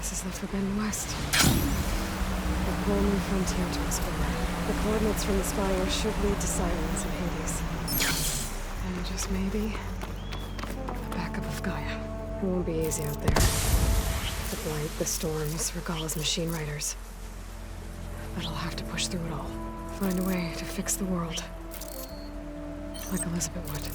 This is the Forbidden West. A whole new frontier to explore. The coordinates from the spire should lead to Sirens and Hades. And just maybe, a backup of Gaia. It won't be easy out there. The blight, the storms, Regalla's machine riders. But I'll have to push through it all. Find a way to fix the world. Like Elizabeth would.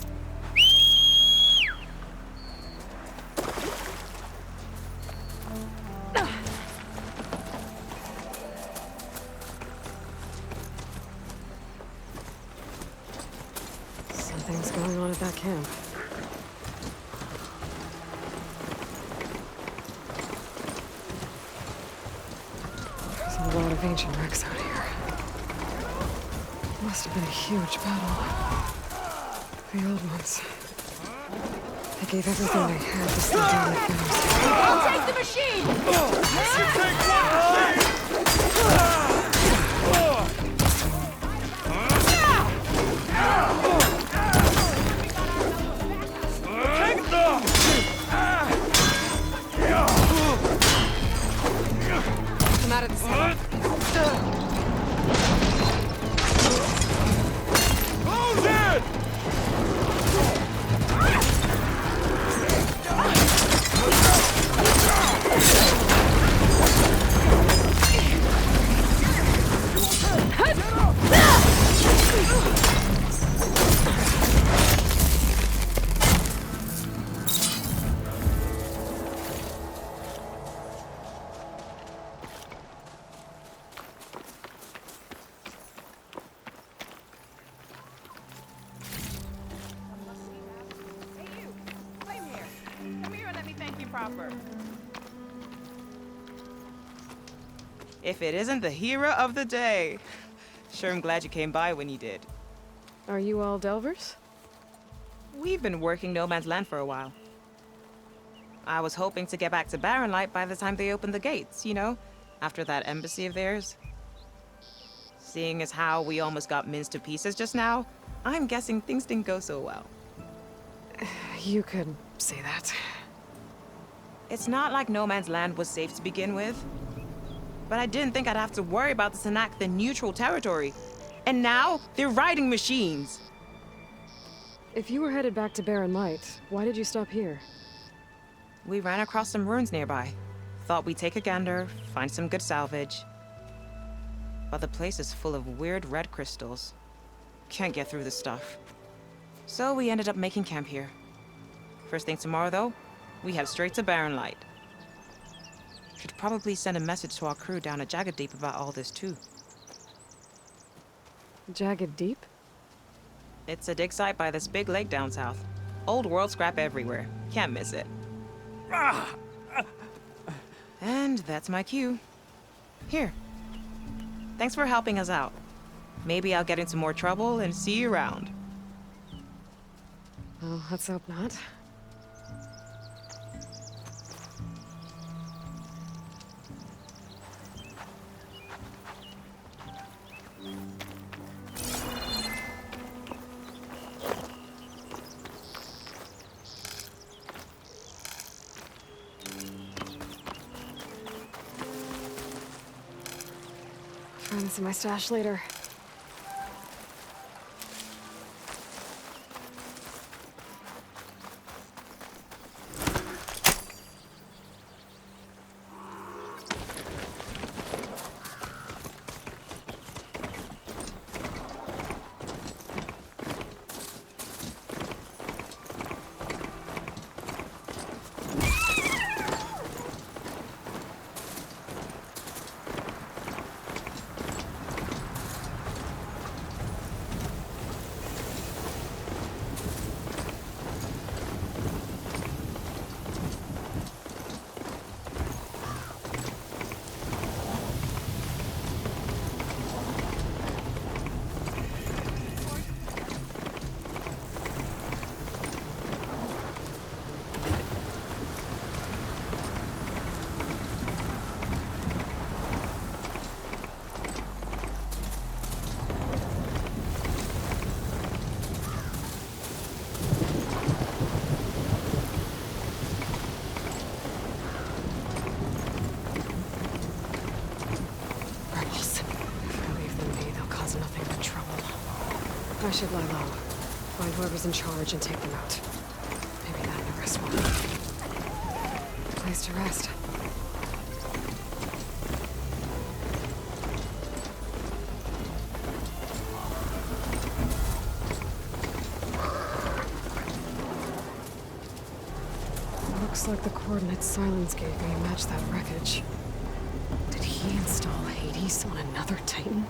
Something's going on at that camp. There's a lot of ancient wrecks out here. Must have been a huge battle. The old ones. They gave everything they had to slow down the Thanos. I'll take the machine! Come out of the sun. Close it! If it isn't the hero of the day. Sure, I'm glad you came by when you did. Are you all Delvers? We've been working No Man's Land for a while. I was hoping to get back to Barren Light by the time they opened the gates, you know? After that embassy of theirs. Seeing as how we almost got minced to pieces just now, I'm guessing things didn't go so well. You could say that. It's not like No Man's Land was safe to begin with. But I didn't think I'd have to worry about this enact the neutral territory. And now, they're riding machines. If you were headed back to Barren Light, why did you stop here? We ran across some ruins nearby. Thought we'd take a gander, find some good salvage. But the place is full of weird red crystals. Can't get through the stuff. So we ended up making camp here. First thing tomorrow, though, we head straight to Barren Light. Should probably send a message to our crew down at Jagged Deep about all this, too. Jagged Deep? It's a dig site by this big lake down south. Old world scrap everywhere. Can't miss it. And that's my cue. Here. Thanks for helping us out. Maybe I'll get into more trouble and see you around. Well, let's hope not. Find this in my stash later. I should lie low. Find whoever's in charge and take them out. Maybe that and the rest will. Place to rest. Looks like the coordinates Silence gave me match that wreckage. Did he install Hades on another Titan?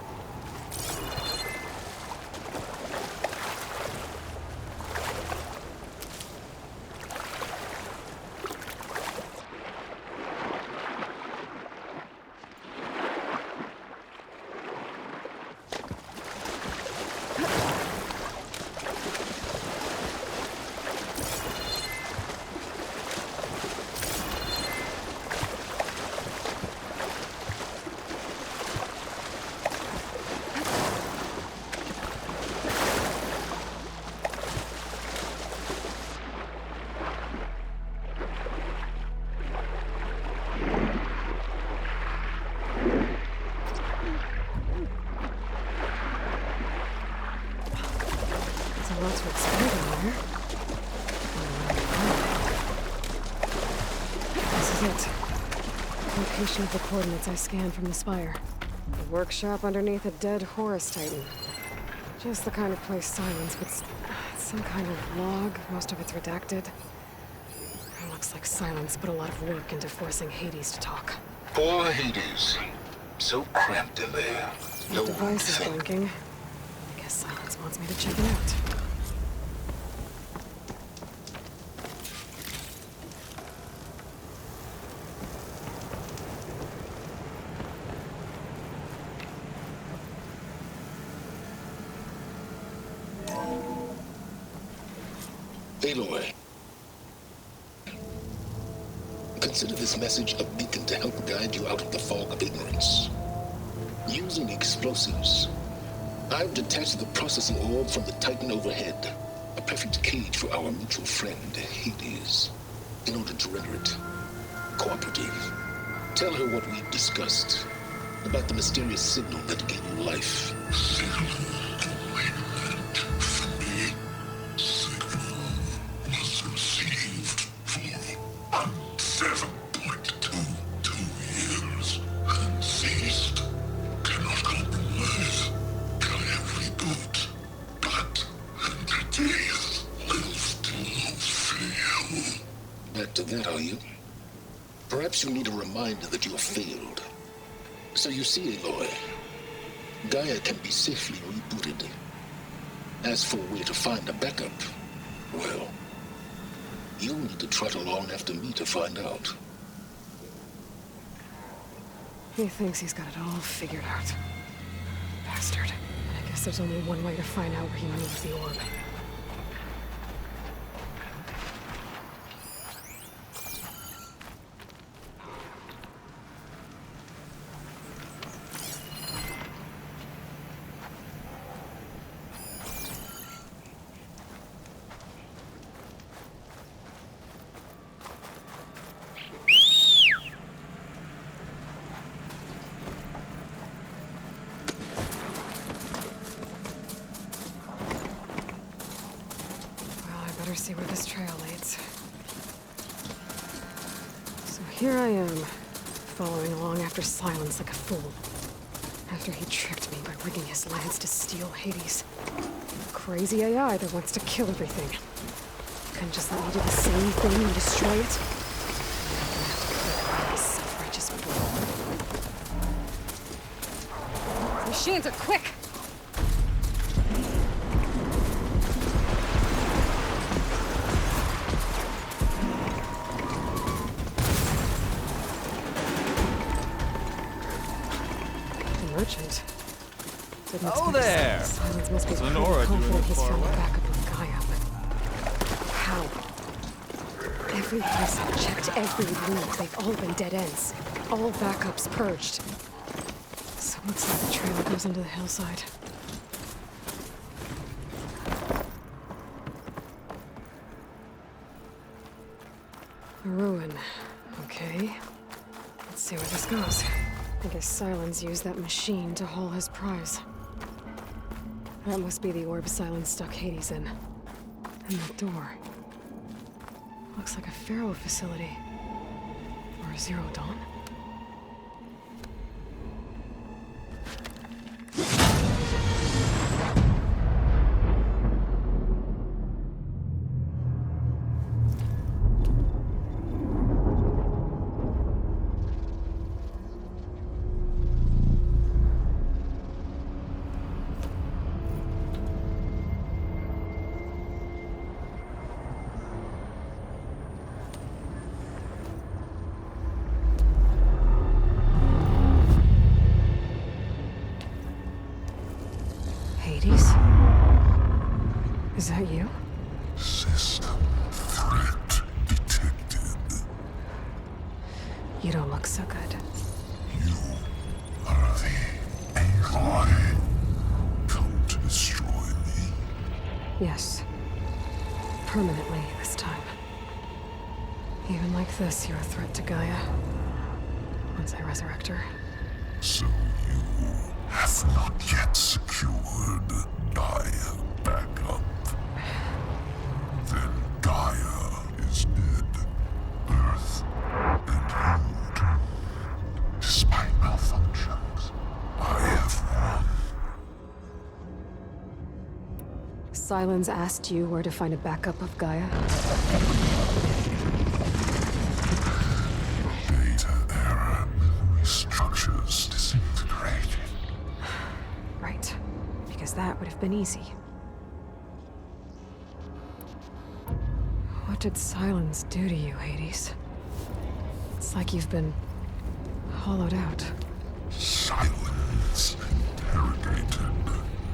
Lots to explore down there. This is it. Location of the coordinates I scanned from the spire. A workshop underneath a dead Horus Titan. Just the kind of place Silence would... some kind of log, most of it's redacted. It looks like Silence put a lot of work into forcing Hades to talk. Poor Hades. So cramped in there. No The one device is think. blinking. I guess Silence wants me to check it out. Aloy. Consider this message a beacon to help guide you out of the fog of ignorance. Using explosives, I've detached the processing orb from the Titan overhead, a perfect cage for our mutual friend, Hades, in order to render it cooperative. Tell her what we've discussed about the mysterious signal that gave you life. Back to that, are you? Perhaps you need a reminder that you have failed. So you see, Aloy, Gaia can be safely rebooted. As for where to find a backup, well, you'll need to trot along after me to find out. He thinks he's got it all figured out. Bastard. I guess there's only one way to find out where he moved the orb. Better see where this trail leads. So here I am, following along after Silence like a fool. After he tricked me by rigging his lance to steal Hades. Crazy AI that wants to kill everything. Couldn't just let me do the same thing and destroy it? Self-righteous fool. Machines are quick! Merchant. Oh, there! Silence must be Is pretty Lenora doing confident it he's far found a away? backup with Gaia, but how? Every place I've checked, every loop, they've all been dead ends. All backups purged. So it looks like the trail goes into the hillside. A ruin. Okay. Let's see where this goes. I guess Silence used that machine to haul his prize. That must be the orb Silence stuck Hades in. And the door. Looks like a Pharaoh facility. Or a Zero Dawn. Hades? Is that you? System threat detected. You don't look so good. You are the Aloy. Come to destroy me. Yes. Permanently this time. Even like this, you're a threat to Gaia. Once I resurrect her. So you have not yet secured Gaia back up. Then Gaia is dead. Earth and you too. Despite malfunctions, I have won. Silence asked you where to find a backup of Gaia? Data error, memory structures disintegrated. Right. Because that would have been easy. What did Silence do to you, Hades? It's like you've been hollowed out. Silence interrogated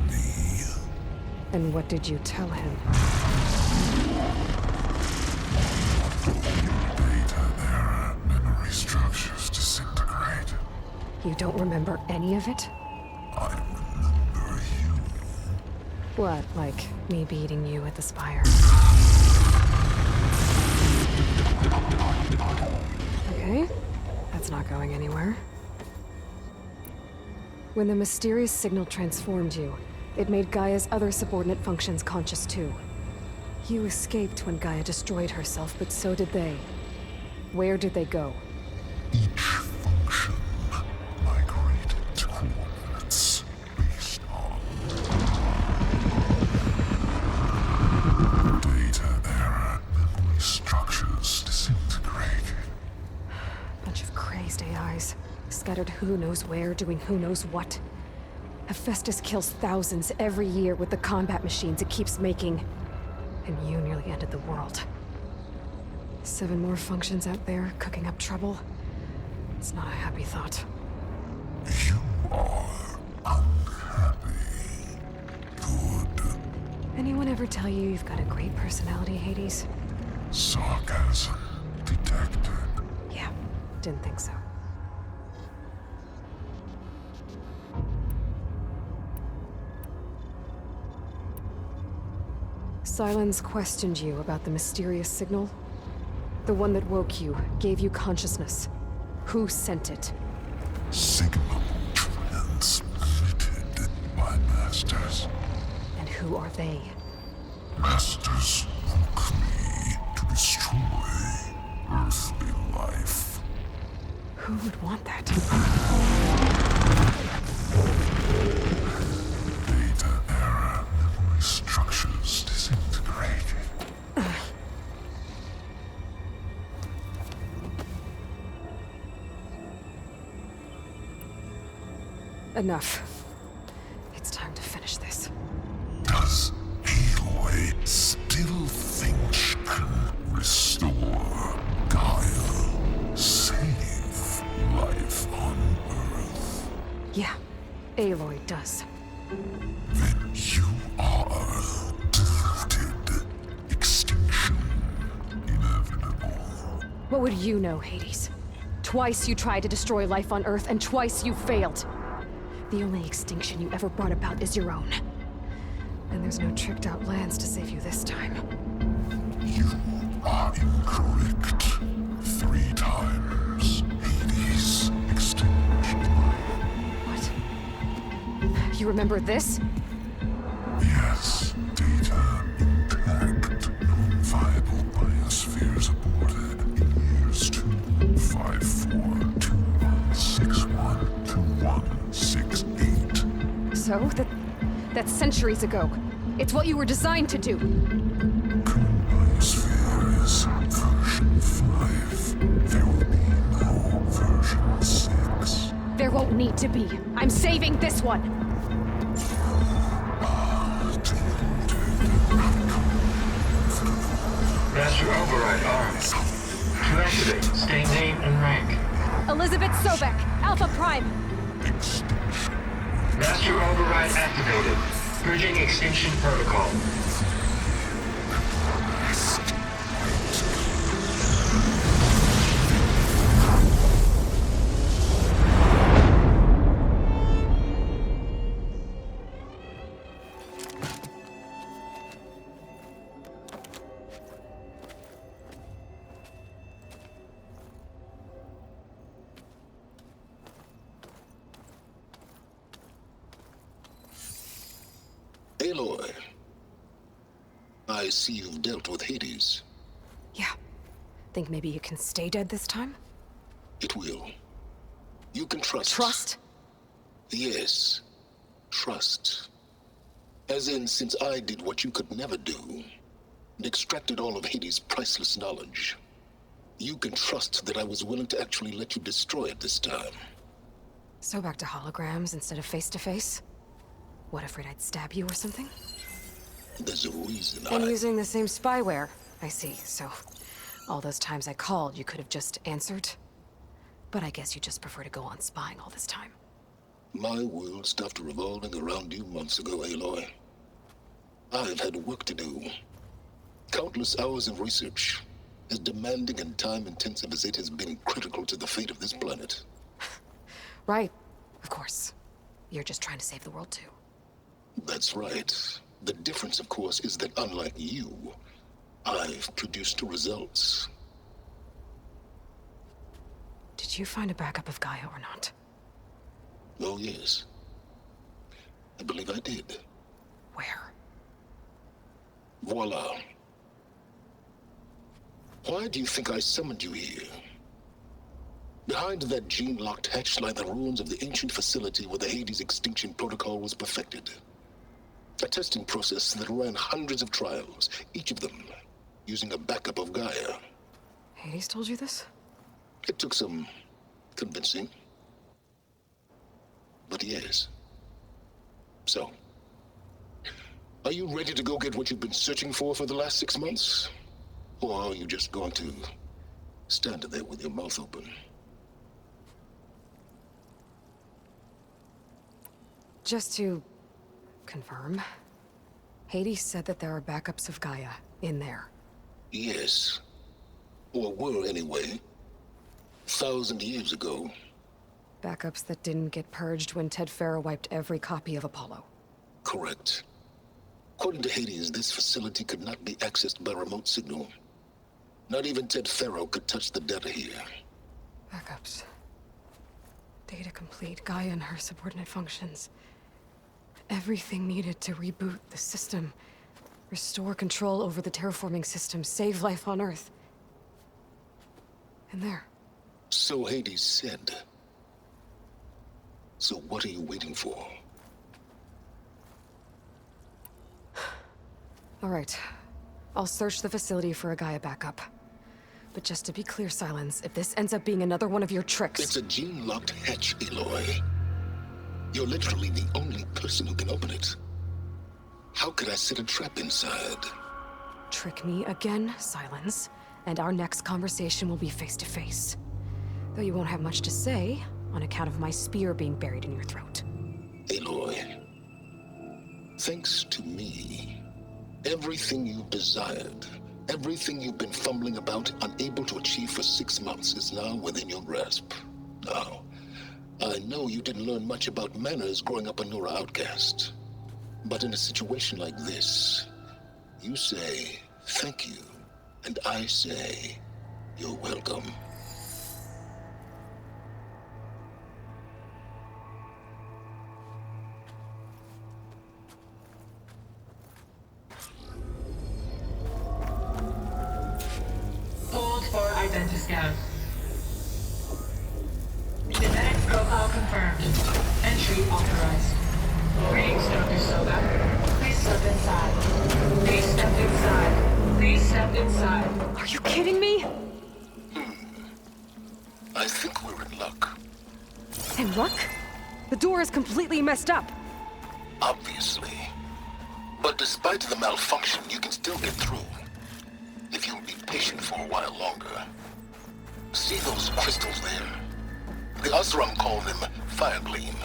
me. And what did you tell him? Data error, memory structures disintegrated. You don't remember any of it? I remember you. What, like me beating you at the Spire? Okay, that's not going anywhere. When the mysterious signal transformed you, it made Gaia's other subordinate functions conscious too. You escaped when Gaia destroyed herself, but so did they. Where did they go? Each function migrated to coordinates based on data error, memory structures disintegrated. Bunch of crazed AIs, scattered who knows where, doing who knows what. Hephaestus kills thousands every year with the combat machines it keeps making. And you nearly ended the world. 7 more functions out there, cooking up trouble. It's not a happy thought. You are unhappy. Good. Anyone ever tell you you've got a great personality, Hades? Sarcasm detected. Yeah, didn't think so. Silence questioned you about the mysterious signal. The one that woke you, gave you consciousness. Who sent it? Signal transmitted by masters. And who are they? Masters woke me to destroy earthly life. Who would want that? Data error, memory structures disintegrated. Enough. It's time to finish this. Does Aloy still think she can restore Gaia? Save life on Earth? Yeah, Aloy does. Then you are deluded. Extinction inevitable. What would you know, Hades? Twice you tried to destroy life on Earth, and twice you failed. The only extinction you ever brought about is your own. And there's no tricked-out lands to save you this time. You are incorrect. 3 times. Hades extinguished life. What? You remember this? 542616168. So, that's centuries ago. It's what you were designed to do. Sphere is version 5. There will be no version 6. There won't need to be. I'm saving this one. Master override armed. To activate, state name and rank. Elizabeth Sobek, Alpha Prime. Master override activated. Bridging extinction protocol. Aloy, I see you've dealt with Hades. Yeah. Think maybe you can stay dead this time? It will. You can trust. Trust? Yes. Trust. As in, since I did what you could never do, and extracted all of Hades' priceless knowledge, you can trust that I was willing to actually let you destroy it this time. So back to holograms instead of face-to-face? What, afraid I'd stab you or something? There's a reason And using the same spyware. I see, so all those times I called, you could have just answered? But I guess you just prefer to go on spying all this time. My world stopped revolving around you months ago, Aloy. I've had work to do. Countless hours of research, as demanding and time-intensive as it has been critical to the fate of this planet. Right, of course. You're just trying to save the world too. That's right. The difference, of course, is that unlike you, I've produced results. Did you find a backup of Gaia or not? Oh, yes. I believe I did. Where? Voila. Why do you think I summoned you here? Behind that gene-locked hatch lie the ruins of the ancient facility where the Hades extinction protocol was perfected. A testing process that ran hundreds of trials, each of them using a backup of Gaia. Hades told you this? It took some convincing. But yes. So, are you ready to go get what you've been searching for the last 6 months? Or are you just going to stand there with your mouth open? Just to confirm, Hades said that there are backups of Gaia in there. Yes. Or were anyway. 1,000 years ago. Backups that didn't get purged when Ted Farrow wiped every copy of Apollo. Correct. According to Hades, this facility could not be accessed by remote signal. Not even Ted Farrow could touch the data here. Backups. Data complete, Gaia and her subordinate functions. Everything needed to reboot the system. Restore control over the terraforming system, save life on Earth. And there. So Hades said. So what are you waiting for? All right. I'll search the facility for a Gaia backup. But just to be clear, Silence, if this ends up being another one of your tricks... It's a gene-locked hatch, Aloy. You're literally the only person who can open it. How could I set a trap inside? Trick me again, Silence, and our next conversation will be face-to-face. Though you won't have much to say, on account of my spear being buried in your throat. Aloy, thanks to me, everything you desired, everything you've been fumbling about, unable to achieve for 6 months, is now within your grasp. Now, I know you didn't learn much about manners growing up a Nora outcast. But in a situation like this, you say, thank you, and I say, you're welcome. Hold for identiscan. Entry authorized. Greetings, Dr. Soga. Please step inside. Please step inside. Please step inside. Are you kidding me? I think we're in luck. In luck? The door is completely messed up. Obviously. But despite the malfunction, you can still get through. If you'll be patient for a while longer. See those crystals there? The Osram call them fire gleam.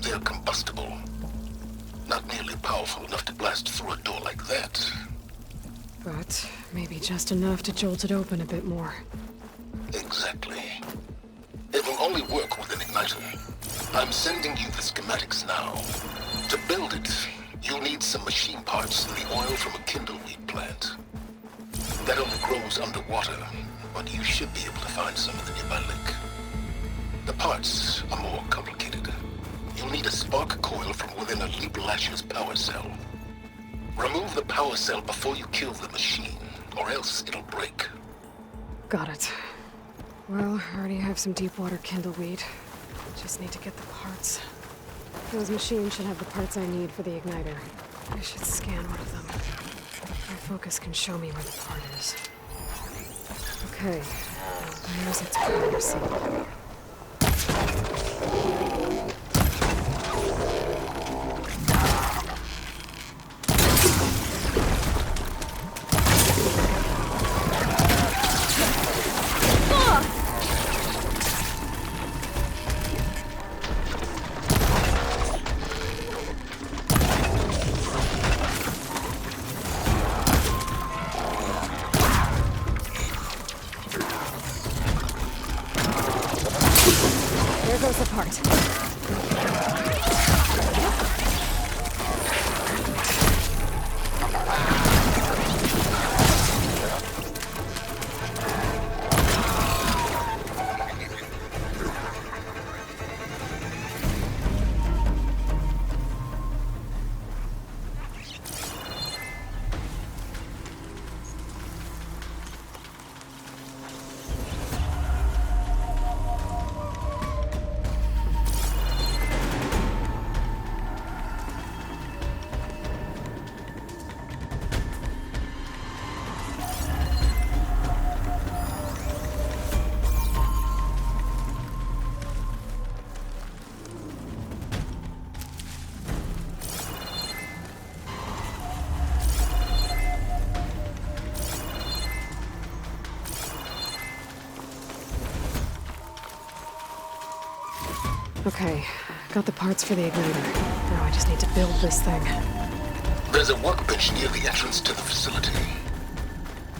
They're combustible. Not nearly powerful enough to blast through a door like that. But maybe just enough to jolt it open a bit more. Exactly. It will only work with an igniter. I'm sending you the schematics now. To build it, you'll need some machine parts and the oil from a kindleweed plant. That only grows underwater, but you should be able to find some in the nearby lake. The parts are more complicated. You'll need a spark coil from within a Leap Lasher's power cell. Remove the power cell before you kill the machine, or else it'll break. Got it. Well, I already have some deep water kindleweed. Just need to get the parts. Those machines should have the parts I need for the igniter. I should scan one of them. My focus can show me where the part is. Okay, now where's its power cell? There goes the part. Okay, got the parts for the igniter. Now I just need to build this thing. There's a workbench near the entrance to the facility.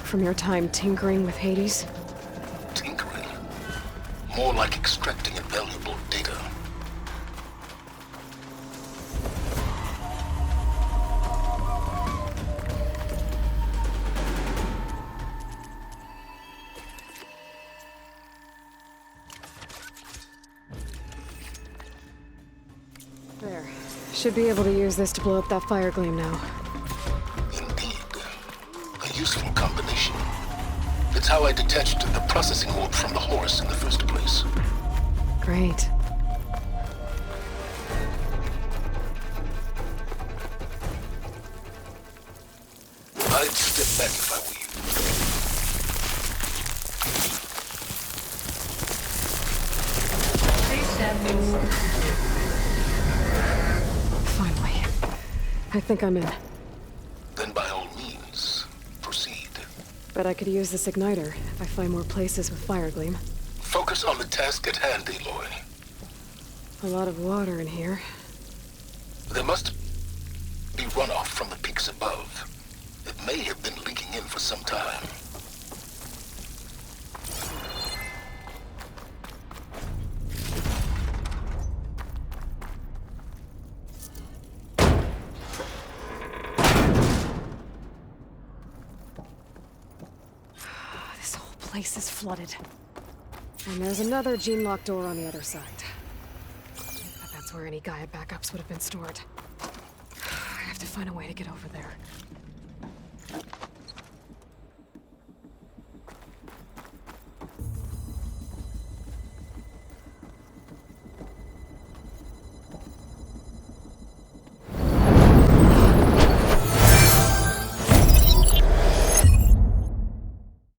From your time tinkering with Hades? Tinkering? More like extracting invaluable data. There. Should be able to use this to blow up that fire gleam now. Indeed. A useful combination. It's how I detached the processing orb from the horse in the first place. Great. I'd step back if I were you. Please step inside. Finally. I think I'm in. Then by all means, proceed. Bet I could use this igniter if I find more places with fire gleam. Focus on the task at hand, Aloy. A lot of water in here. There must be runoff from the peaks above. It may have been leaking in for some time. This whole place is flooded. And there's another gene-locked door on the other side. But that's where any Gaia backups would have been stored. I have to find a way to get over there.